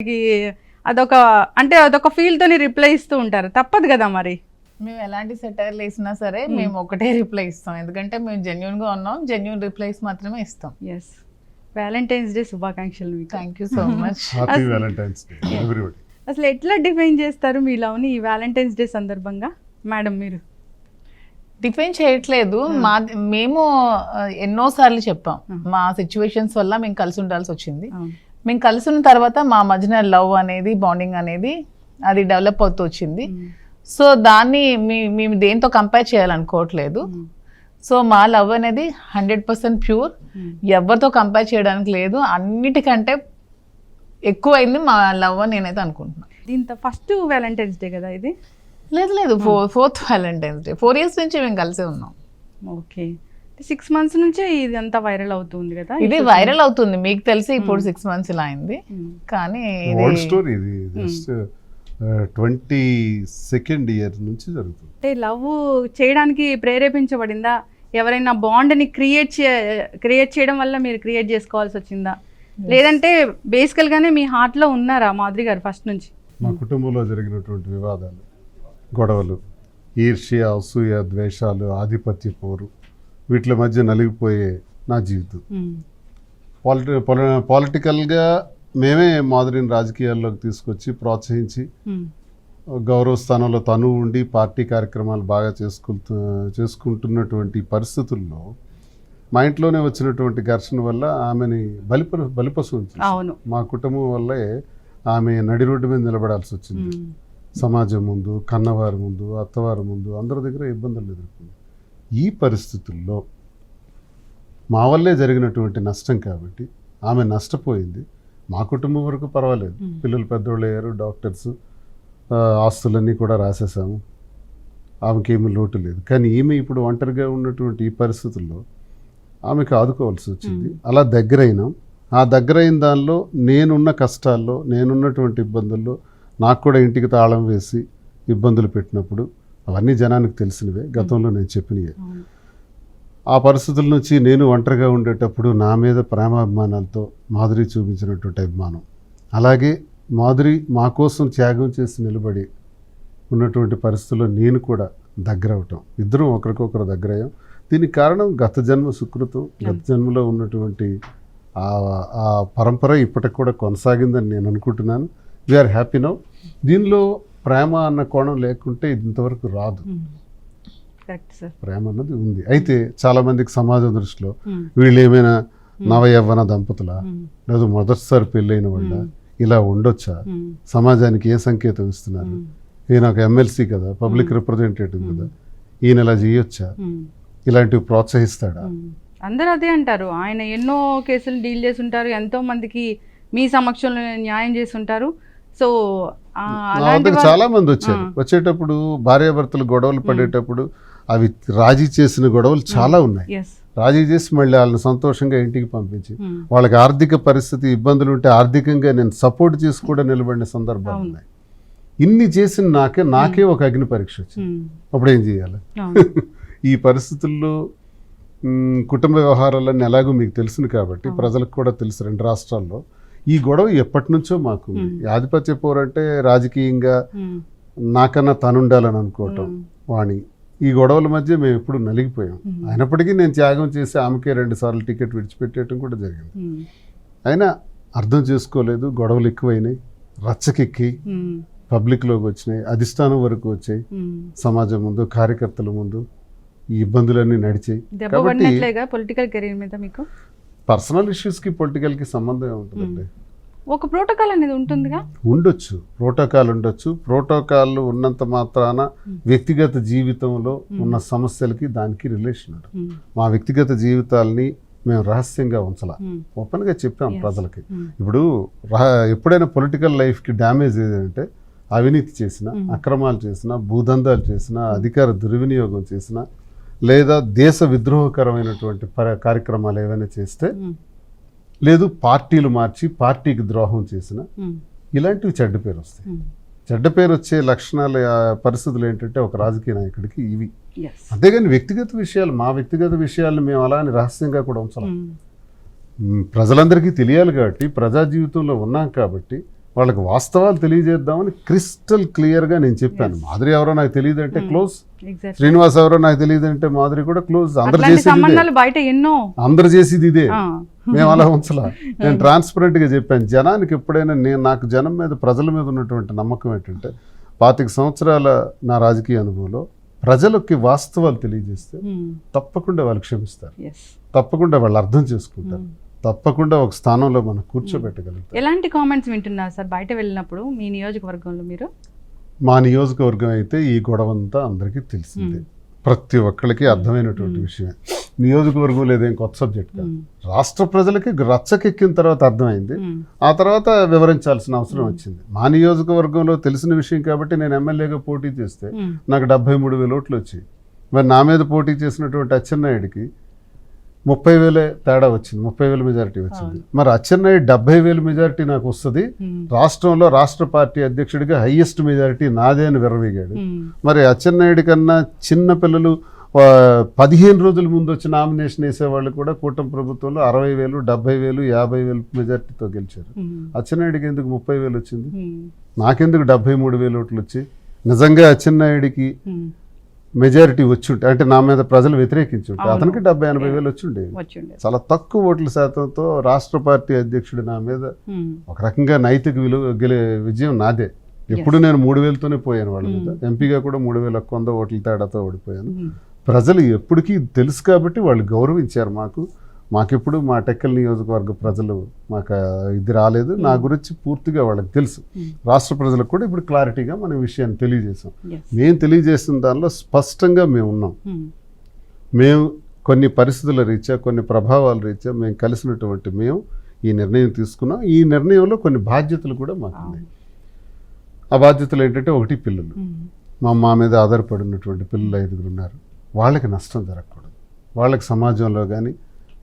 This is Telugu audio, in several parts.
అదొక అంటే అదొక ఫీల్ తోని రిప్లై ఇస్తూ ఉంటారు, తప్పదు కదా మరి. మేము ఎలాంటి సెటైర్లు వేసినా సరే మేము ఒకటే రిప్లై ఇస్తాం, ఎందుకంటే మేము జెన్యున్ గా ఉన్నాం, జెన్యున్ రిప్లైస్ మాత్రమే ఇస్తాం. ఎస్, వ్యాలంటైన్స్ డే శుభాకాంక్షలు మీకు. Thank you so much. Happy Valentine's day everybody. అసలు ఎట్లా డిఫైన్ చేస్తారు మీ లవ్ని ఈ వ్యాలంటైన్స్ డే సందర్భంగా మేడం? మీరు డిఫైన్ చేయట్లేదు, మేము ఎన్నోసార్లు చెప్పాం మా సిచ్యువేషన్స్ వల్ల మేము కలిసి ఉండాల్సి వచ్చింది. మేము కలిసి ఉన్న తర్వాత మా మధ్యన లవ్ అనేది, బాండింగ్ అనేది అది డెవలప్ అవుతూ వచ్చింది. సో దాన్ని మేము దేంతో కంపేర్ చేయాలనుకోవట్లేదు. సో మా లవ్ అనేది 100% ప్యూర్, ఎవరితో కంపేర్ చేయడానికి లేదు. అన్నిటికంటే ఎక్కువైంది మా లవ్ అని నేనైతే అనుకుంటున్నాను. దీంతో ఫస్ట్ వ్యాలంటైన్స్ డే కదా ఇది? లేదు, ఫోర్త్ వ్యాలంటైన్స్ డే. 4 years నుంచి మేము కలిసే ఉన్నాం. ఓకే, 6 months నుంచే ఇదంతా వైరల్ అవుతుంది కదా? ఇది వైరల్ అవుతుంది మీకు తెలిసి, ఇప్పుడు 6 months ఇలా అయింది. కానీ ఓల్డ్ స్టోరీ ఇది, జస్ట్ 22nd year నుంచి జరుగుతుంది. అంటే లవ్ చేయడానికి ప్రేరేపించబడిందా? ఎవరైనా బాండ్ని క్రియేట్ చేయడం వల్ల మీరు క్రియేట్ చేసుకోవాల్సి వచ్చిందా, లేదంటే బేసికల్గానే మీ హార్ట్లో ఉన్నారా మాధురి గారు ఫస్ట్ నుంచి? మా కుటుంబంలో జరిగినటువంటి వివాదాలు, గొడవలు, ఈర్ష్య, అసూయ, ద్వేషాలు, ఆధిపత్య పోరు, వీటి మధ్య నలిగిపోయే నా జీవితం. పొలిటికల్గా మేమే మాధురిని రాజకీయాల్లోకి తీసుకొచ్చి ప్రోత్సహించి గౌరవ స్థానంలో తను ఉండి పార్టీ కార్యక్రమాలు బాగా చేసుకుంటున్నటువంటి పరిస్థితుల్లో మా ఇంట్లోనే వచ్చినటువంటి ఘర్షణ వల్ల ఆమెని బలిపశు ఉంచారు. మా కుటుంబం వల్లే ఆమె నడి రోడ్డు మీద నిలబడాల్సి వచ్చింది. సమాజం ముందు, కన్నవారి ముందు, అత్తవారి ముందు, అందరి దగ్గర ఇబ్బందులు ఎదుర్కొంది. ఈ పరిస్థితుల్లో మా వల్లే జరిగినటువంటి నష్టం కాబట్టి ఆమె నష్టపోయింది. మా కుటుంబం వరకు పర్వాలేదు, పిల్లలు పెద్దోళ్ళు అయ్యారు, డాక్టర్స్, ఆస్తులన్నీ కూడా రాసేసాము, ఆమెకి ఏమీ లోటు లేదు. కానీ ఈమె ఇప్పుడు ఒంటరిగా ఉన్నటువంటి ఈ పరిస్థితుల్లో ఆమెకు ఆదుకోవాల్సి వచ్చింది. అలా దగ్గరైనాం. ఆ దగ్గరైన దానిలో నేనున్న కష్టాల్లో, నేనున్నటువంటి ఇబ్బందుల్లో, నాకు కూడా ఇంటికి తాళం వేసి ఇబ్బందులు పెట్టినప్పుడు అవన్నీ జనానికి తెలిసినవే, గతంలో నేను చెప్పినవే. ఆ పరిస్థితుల నుంచి నేను ఒంటరిగా ఉండేటప్పుడు నా మీద ప్రేమాభిమానాలతో మాధురి చూపించినటువంటి అభిమానం, అలాగే మాధురి మా కోసం త్యాగం చేసి నిలబడి ఉన్నటువంటి పరిస్థితుల్లో నేను కూడా దగ్గర అవటం, ఇద్దరం ఒకరికొకరు దగ్గర అయ్యాం. దీనికి కారణం గత జన్మ సుకృతం, గత జన్మలో ఉన్నటువంటి ఆ పరంపర ఇప్పటికి కూడా కొనసాగిందని నేను అనుకుంటున్నాను. We are happy now. దీనిలో ప్రేమ అన్న కోణం లేకుంటే ఇది ఇంతవరకు రాదు. ప్రేమ అన్నది ఉంది. అయితే చాలా మందికి సమాజం దృష్టిలో వీళ్ళు ఏమైనా నవయవ్వన దంపతుల, లేదా మొదటిసారి పెళ్ళైన వాళ్ళ, ఇలా ఉండొచ్చా, సమాజానికి ఏ సంకేతం ఇస్తున్నారు, ఈయన ఒక ఎమ్మెల్సీ కదా, పబ్లిక్ రిప్రజెంటేటివ్ కదా, ఈయన ఇలా చేయొచ్చా, ఇలాంటివి ప్రోత్సహిస్తాడా? అందరూ అదే అంటారు. ఆయన ఎన్నో కేసులు డీల్ చేసి ఉంటారు, ఎంతో మందికి మీ సమక్షంలో న్యాయం చేసి ఉంటారు. సో చాలా మంది వచ్చారు. వచ్చేటప్పుడు భార్యాభర్తలు గొడవలు పడేటప్పుడు అవి రాజీ చేసిన గొడవలు చాలా ఉన్నాయి. రాజీ చేసి మళ్ళీ వాళ్ళని సంతోషంగా ఇంటికి పంపించి, వాళ్ళకి ఆర్థిక పరిస్థితి ఇబ్బందులు ఉంటే ఆర్థికంగా నేను సపోర్ట్ చేసి కూడా నిలబడిన సందర్భాలు ఉన్నాయి. ఇన్ని చేసిన నాకే ఒక అగ్ని పరీక్ష వచ్చింది. అప్పుడు ఏం చేయాలి? ఈ పరిస్థితుల్లో కుటుంబ వ్యవహారాలన్నీ ఎలాగో మీకు తెలుసును కాబట్టి, ప్రజలకు కూడా తెలుసు, 2 రాష్ట్రాల్లో ఈ గొడవ ఎప్పటి నుంచో మాకు ఆధిపత్య పోరంటే రాజకీయంగా నాకన్నా తనుండాలని అనుకోవటం వాణి, ఈ గొడవల మధ్య మేము ఎప్పుడు నలిగిపోయాం. అయినప్పటికీ నేను త్యాగం చేసి ఆమెకే 2 సార్లు టికెట్ విడిచిపెట్టేయటం కూడా జరిగింది. అయినా అర్థం చేసుకోలేదు, గొడవలు ఎక్కువైనాయి, రచ్చకెక్కి పబ్లిక్లోకి వచ్చినాయి, అధిష్టానం వరకు వచ్చాయి, సమాజం ముందు, కార్యకర్తల ముందు ఈ ఇబ్బందులన్నీ నడిచాయి. పొలిటికల్ కెరీర్ మీద మీకు పర్సనల్ ఇష్యూస్కి పొలిటికల్కి సంబంధం ఉంటుందండి. ఒక ప్రోటోకాల్ అనేది ఉంటుందిగా? ఉండొచ్చు, ప్రోటోకాల్ ఉండొచ్చు. ప్రోటోకాల్ ఉన్నంత మాత్రాన వ్యక్తిగత జీవితంలో ఉన్న సమస్యలకి దానికి రిలేషన్ ఉంటుంది. మా వ్యక్తిగత జీవితాలని మేము రహస్యంగా ఉంచాల, ఓపెన్గా చెప్పాం ప్రజలకి. ఇప్పుడు ఎప్పుడైనా పొలిటికల్ లైఫ్కి డ్యామేజ్ ఏదంటే అవినీతి చేసిన, అక్రమాలు చేసిన, భూదందాలు చేసిన, అధికార దుర్వినియోగం చేసిన, లేదా దేశ విద్రోహకరమైనటువంటి కార్యక్రమాలు ఏవైనా చేస్తే, లేదు పార్టీలు మార్చి పార్టీకి ద్రోహం చేసిన, ఇలాంటివి చెడ్డ పేరు వస్తాయి. చెడ్డ పేరు వచ్చే లక్షణాలు, పరిస్థితులు ఏంటంటే ఒక రాజకీయ నాయకుడికి ఇవి. అంతేగాని వ్యక్తిగత విషయాలు, మా వ్యక్తిగత విషయాలను మేము అలా అని రహస్యంగా కూడా ఉంచాలి. ప్రజలందరికీ తెలియాలి కాబట్టి, ప్రజా జీవితంలో ఉన్నాం కాబట్టి వాళ్ళకి వాస్తవాలు తెలియజేద్దామని క్రిస్టల్ క్లియర్గా నేను చెప్పాను. మాధురి ఎవరో నాకు తెలియదు అంటే క్లోజ్, శ్రీనివాస్ ఎవరో నాకు తెలియదు అంటే మాధురి కూడా క్లోజ్. అందరు చేసేది బయట ఎన్నో, అందరు చేసేది ఇదే, మేము అలా ఉంచలా. నేను ట్రాన్స్పరెంట్గా చెప్పాను జనానికి. ఎప్పుడైనా నాకు జనం మీద, ప్రజల మీద ఉన్నటువంటి నమ్మకం ఏంటంటే 25 సంవత్సరాల నా రాజకీయ అనుభవంలో ప్రజలకి వాస్తవాలు తెలియజేస్తే తప్పకుండా వాళ్ళు క్షమిస్తారు, తప్పకుండా వాళ్ళు అర్థం చేసుకుంటారు, తప్పకుండా ఒక స్థానంలో మనం కూర్చోబెట్టగలుగుతాం. ఎలాంటి కామెంట్స్ వింటున్నారు సార్ బయట వెళ్ళినప్పుడు మీ నియోజకవర్గంలో? మీరు మా నియోజకవర్గం అయితే ఈ గొడవ అంతా అందరికీ తెలిసిందే, ప్రతి ఒక్కరికి అర్థమైనటువంటి విషయమే. నియోజకవర్గం లేదేం కొత్త సబ్జెక్ట్ కాదు. రాష్ట్ర ప్రజలకి రచ్చకెక్కిన తర్వాత అర్థమైంది, ఆ తర్వాత వివరించాల్సిన అవసరం వచ్చింది. మా నియోజకవర్గంలో తెలిసిన విషయం కాబట్టి నేను ఎమ్మెల్యేగా పోటీ చేస్తే నాకు 73,000 ఓట్లు వచ్చాయి. మరి నా మీద పోటీ చేసినటువంటి అచ్చెన్నాయుడికి 30,000 తేడా వచ్చింది, 30,000 మెజారిటీ వచ్చింది. మరి అచ్చెన్నాయుడు 70,000 మెజారిటీ నాకు వస్తుంది, రాష్ట్రంలో రాష్ట్ర పార్టీ అధ్యక్షుడిగా హైయెస్ట్ మెజారిటీ నాదే అని విర్రవీగాడు. మరి అచ్చెన్నాయుడి కన్నా చిన్న పిల్లలు 15 రోజుల ముందు వచ్చి నామినేషన్ వేసేవాళ్ళు కూడా కూటమి ప్రభుత్వంలో 60,000, 70,000, 50,000 మెజారిటీతో గెలిచారు. అచ్చెన్నాయుడికి ఎందుకు 30,000 వచ్చింది? నాకెందుకు 73,000 ఓట్లు వచ్చి? నిజంగా అచ్చెన్నాయుడికి మెజారిటీ వచ్చి ఉంటే, అంటే నా మీద ప్రజలు వ్యతిరేకించుంటే అతనికి 70,000-80,000 వచ్చి ఉండేది. చాలా తక్కువ ఓట్ల శాతంతో రాష్ట్ర పార్టీ అధ్యక్షుడు నా మీద ఒక రకంగా నైతిక విజయం నాదే. ఎప్పుడు నేను 3,000తోనే పోయాను వాళ్ళ మీద. ఎంపీగా కూడా 3,100 ఓట్ల తేడాతో ఓడిపోయాను. ప్రజలు ఎప్పటికీ తెలుసు కాబట్టి వాళ్ళు గౌరవించారు. మాకెప్పుడు మా టెక్కల్ నియోజకవర్గ ప్రజలు మాకు ఇది రాలేదు. నా గురించి పూర్తిగా వాళ్ళకి తెలుసు. రాష్ట్ర ప్రజలకు కూడా ఇప్పుడు క్లారిటీగా మన విషయాన్ని తెలియజేసాం. మేము తెలియజేసిన దానిలో స్పష్టంగా మేము ఉన్నాం. మేము కొన్ని పరిస్థితుల రీత్యా, కొన్ని ప్రభావాల రీత్యా మేము కలిసినటువంటి మేము ఈ నిర్ణయం తీసుకున్నాం. ఈ నిర్ణయంలో కొన్ని బాధ్యతలు కూడా మాకు ఉన్నాయి. ఆ బాధ్యతలు ఏంటంటే, ఒకటి పిల్లలు, మా మీద ఆధారపడినటువంటి పిల్లలు 5 ఉన్నారు. వాళ్ళకి నష్టం జరగకూడదు. వాళ్ళకి సమాజంలో కానీ,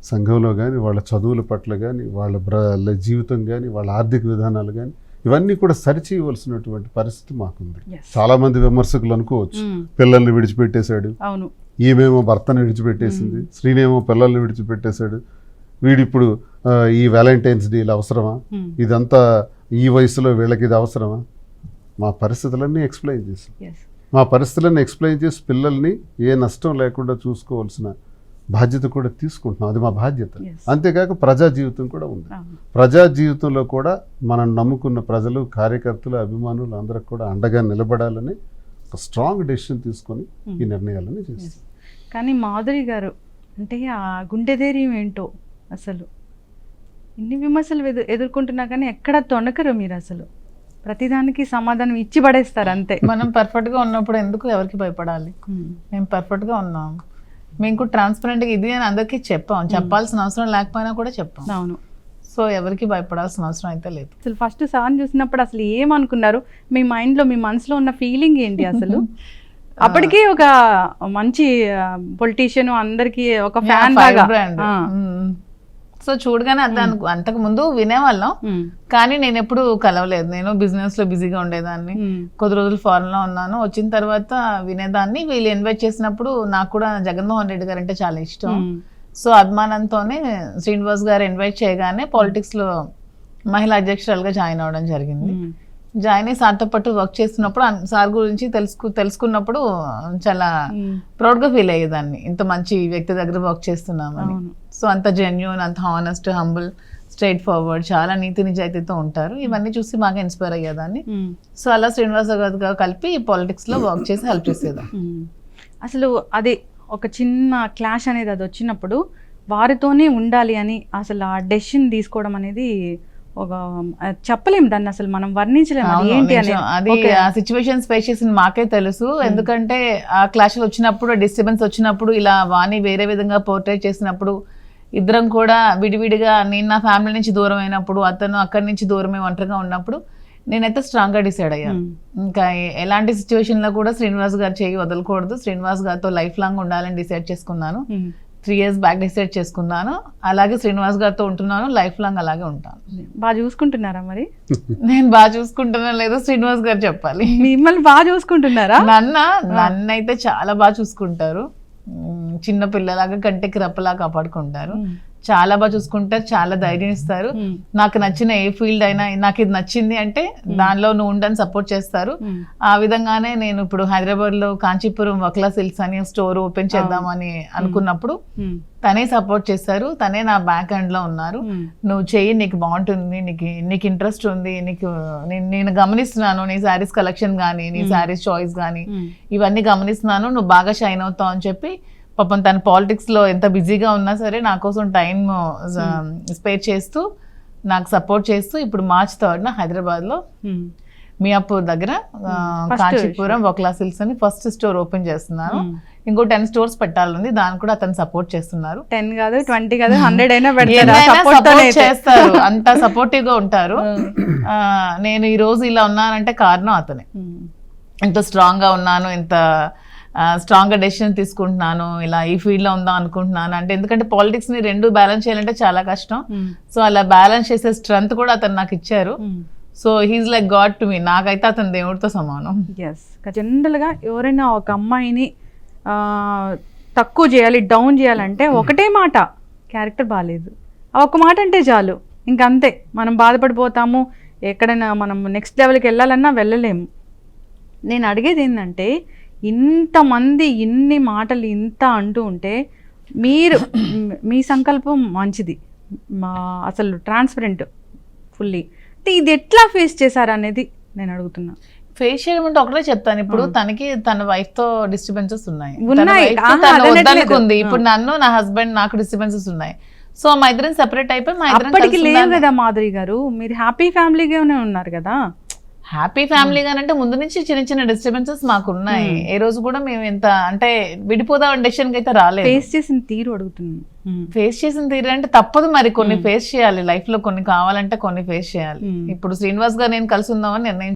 సంఘంలో కానీ, వాళ్ళ చదువుల పట్ల కానీ, వాళ్ళ జీవితం కానీ, వాళ్ళ ఆర్థిక విధానాలు కానీ, ఇవన్నీ కూడా సరిచేయవలసినటువంటి పరిస్థితి మాకుంది. చాలామంది విమర్శకులు అనుకోవచ్చు, పిల్లల్ని విడిచిపెట్టేశాడు, ఈమెమో భర్తను విడిచిపెట్టేసింది, శ్రీనేమో పిల్లల్ని విడిచిపెట్టేశాడు, వీడిప్పుడు ఈ వ్యాలంటైన్స్ డేలు అవసరమా, ఇదంతా ఈ వయసులో వీళ్ళకి ఇది అవసరమా? మా పరిస్థితులన్నీ ఎక్స్ప్లెయిన్ చేసి పిల్లల్ని ఏ నష్టం లేకుండా చూసుకోవాల్సిన బాధ్యత కూడా తీసుకుంటున్నాం. అది మా బాధ్యత. అంతేకాక ప్రజా జీవితం కూడా ఉంది. ప్రజా జీవితంలో కూడా మనం నమ్ముకున్న ప్రజలు, కార్యకర్తలు, అభిమానులు అందరికి కూడా అండగా నిలబడాలని ఒక స్ట్రాంగ్ డెసిషన్ తీసుకొని ఈ నిర్ణయాలని చేస్తాం. కానీ మాధురి గారు అంటే ఆ గుండె ధైర్యం ఏంటో, అసలు ఇన్ని విమర్శలు ఎదుర్కొంటున్నా కానీ ఎక్కడ తొణకరు మీరు. అసలు ప్రతిదానికి సమాధానం ఇచ్చి పడేస్తారు అంతే. మనం పర్ఫెక్ట్గా ఉన్నప్పుడు ఎందుకు ఎవరికి భయపడాలి? మేము పర్ఫెక్ట్గా ఉన్నాం. మేము కూడా ట్రాన్స్పరెంట్గా ఇది అని అందరికీ చెప్పాల్సిన అవసరం లేకపోయినా కూడా చెప్పాం. అవును. సో ఎవరికి భయపడాల్సిన అవసరం అయితే లేదు. అసలు ఫస్ట్ సార్ చూసినప్పుడు అసలు ఏమనుకున్నారు? మీ మైండ్లో, మీ మనసులో ఉన్న ఫీలింగ్ ఏంటి అసలు? అప్పటికి ఒక మంచి పొలిటీషియన్, అందరికి ఒక ఫ్యాన్ లాగా. సో చూడగానే అంతకు ముందు వినేవాళ్ళం, కానీ నేను ఎప్పుడు కలవలేదు. నేను బిజినెస్ లో బిజీగా ఉండేదాన్ని. కొద్ది రోజులు ఫారెన్ లో ఉన్నాను. వచ్చిన తర్వాత వినేదాన్ని. వీళ్ళు ఇన్వైట్ చేసినప్పుడు నాకు కూడా జగన్మోహన్ రెడ్డి గారు అంటే చాలా ఇష్టం. సో అభిమానంతోనే శ్రీనివాస్ గారు ఇన్వైట్ చేయగానే పాలిటిక్స్ లో మహిళా అధ్యక్షురాలుగా జాయిన్ అవ్వడం జరిగింది. జాయిన్ అయ్యి సార్తో పాటు వర్క్ చేస్తున్నప్పుడు, సార్ గురించి తెలుసుకున్నప్పుడు చాలా ప్రౌడ్గా ఫీల్ అయ్యేదాన్ని. ఇంత మంచి వ్యక్తి దగ్గర వర్క్ చేస్తున్నామని. సో అంత జెన్యూన్, అంత హానెస్ట్, హంబుల్, స్ట్రైట్ ఫార్వర్డ్, చాలా నీతి నిజాయితీతో ఉంటారు. ఇవన్నీ చూసి బాగా ఇన్స్పైర్ అయ్యేదాన్ని. సో అలా శ్రీనివాస్ గారితో కలిపి పాలిటిక్స్ లో వర్క్ చేసి హెల్ప్ చేసేదాన్ని. అసలు అదే ఒక చిన్న క్లాష్ అనేది అది వచ్చినప్పుడు వారితోనే ఉండాలి అని అసలు ఆ డెసిషన్ తీసుకోవడం అనేది ఒక చెప్పలేము, దాన్ని అసలు మనం వర్ణించలేము. అది ఆ సిచ్యువేషన్స్ ఫేస్ చేసింది మాకే తెలుసు. ఎందుకంటే ఆ క్లాష్ వచ్చినప్పుడు, డిస్టర్బెన్స్ వచ్చినప్పుడు, ఇలా వాణి వేరే విధంగా పోర్ట్రేట్ చేసినప్పుడు, ఇద్దరం కూడా విడివిడిగా, నేను నా ఫ్యామిలీ నుంచి దూరం అయినప్పుడు, అతను అక్కడి నుంచి దూరమే ఒంటరిగా ఉన్నప్పుడు నేనైతే స్ట్రాంగ్గా డిసైడ్ అయ్యాను. ఇంకా ఎలాంటి సిచ్యువేషన్లో కూడా శ్రీనివాస్ గారు చేయి వదలకూడదు, శ్రీనివాస్ గారితో లైఫ్ లాంగ్ ఉండాలని డిసైడ్ చేసుకున్నాను. 3 years బ్యాక్ డిసైడ్ చేసుకున్నాను. అలాగే శ్రీనివాస్ గారితో ఉంటున్నాను, లైఫ్ లాంగ్ అలాగే ఉంటాను. బాగా చూసుకుంటున్నారా మరి? నేను బాగా చూసుకుంటున్నా లేదో శ్రీనివాస్ గారు చెప్పాలి. మిమ్మల్ని బాగా చూసుకుంటున్నారా? నన్నైతే చాలా బాగా చూసుకుంటారు. చిన్న పిల్లలాగా, కంటికి రెప్పలా కాపాడుకుంటారు. చాలా బాగా చూసుకుంటారు, చాలా ధైర్యం ఇస్తారు. నాకు నచ్చిన ఏ ఫీల్డ్ అయినా నాకు ఇది నచ్చింది అంటే దానిలో నువ్వు ఉండని సపోర్ట్ చేస్తారు. ఆ విధంగానే నేను ఇప్పుడు హైదరాబాద్ లో కాంచీపురం వక్లా సిల్క్స్ అని స్టోర్ ఓపెన్ చేద్దామని అనుకున్నప్పుడు తనే సపోర్ట్ చేస్తారు, తనే నా బ్యాక్ హ్యాండ్ లో ఉన్నారు. నువ్వు చెయ్యి, నీకు బాగుంటుంది, నీకు ఇంట్రెస్ట్ ఉంది, నేను గమనిస్తున్నాను నీ శారీస్ కలెక్షన్ కానీ నీ శారీస్ చాయిస్ కానీ ఇవన్నీ గమనిస్తున్నాను, నువ్వు బాగా షైన్ అవుతావు అని చెప్పి పాపం తన పాలిటిక్స్ లో ఎంత బిజీగా ఉన్నా సరే నా కోసం టైం స్పేర్ చేస్తూ నాకు సపోర్ట్ చేస్తూ ఇప్పుడు March 3rd హైదరాబాద్ లో మియాపూర్ దగ్గర కాంచీపురం వక్లా సిల్క్స్ అని ఫస్ట్ స్టోర్ ఓపెన్ చేస్తున్నాను. ఇంకో 10 స్టోర్స్ పెట్టాలని దాన్ని కూడా అతను సపోర్ట్ చేస్తున్నారు. 10 కాదు 20 కాదు 100 అయినా సపోర్ట్ చేస్తారు, అంత సపోర్టివ్ గా ఉంటారు. నేను ఈ రోజు ఇలా ఉన్నానంటే కారణం అతనే. ఎంత స్ట్రాంగ్ గా ఉన్నాను, ఎంత స్ట్రాంగ్ గా డెసిషన్ తీసుకుంటున్నాను, ఇలా ఈ ఫీల్డ్ లో ఉందాం అనుకుంటున్నాను అంటే ఎందుకంటే పాలిటిక్స్ ని రెండు బ్యాలెన్స్ చేయాలంటే చాలా కష్టం. సో అలా బ్యాలెన్స్ చేసే స్ట్రెంగ్త్ కూడా అతను నాకు ఇచ్చారు. So he's like god to me. నాకైతే అతను దేవుడితో సమానం. జనరల్గా ఎవరైనా ఒక అమ్మాయిని తక్కువ చేయాలి, డౌన్ చేయాలంటే ఒకటే మాట, క్యారెక్టర్ బాగాలేదు. ఆ ఒక్క మాట అంటే చాలు, ఇంకంతే. మనం బాధపడిపోతాము, ఎక్కడైనా మనం నెక్స్ట్ లెవెల్కి వెళ్ళాలన్నా వెళ్ళలేము. నేను అడిగేది ఏంటంటే ఇంతమంది ఇన్ని మాటలు ఇంత అంటూ ఉంటే మీరు మీ సంకల్పం మంచిది, అసలు ట్రాన్స్పరెంట్ ఫుల్లీ. ఇది ఎట్లా ఫేస్ చేశారు అనేది నేను అడుగుతున్నా. ఫేస్ చేయడం అంటే ఒకటే చెప్తాను, ఇప్పుడు తనకి తన వైఫ్ తో డిస్టర్బెన్సెస్ ఉన్నాయి, వద్దనుకుంది. ఇప్పుడు నన్ను నా హస్బెండ్ నాకు డిస్టర్బెన్సెస్ ఉన్నాయి. సో మా ఇద్దరం సెపరేట్ అయిపోయి మా ఇద్దరికి లేవు కదా మాధురి గారు, మీరు హ్యాపీ ఫ్యామిలీగానే ఉన్నారు కదా. హ్యాపీ ఫ్యామిలీ గానంటే ముందు నుంచి చిన్న చిన్న డిస్టర్బెన్సెస్ మాకు ఉన్నాయి. ఏ రోజు కూడా మేము ఎంత అంటే విడిపోదాం డెసిషన్ కి అయితే రాలేదు. ఫేస్ చేసిన తీరు అడుగుతున్నాను. ఫేస్ చేసిన తీరు అంటే తప్పదు మరి, కొన్ని ఫేస్ చేయాలి లైఫ్ లో, కొన్ని కావాలంటే కొన్ని ఫేస్ చేయాలి. ఇప్పుడు శ్రీనివాస్ గారు నేను కలిసి ఉందామని నిర్ణయం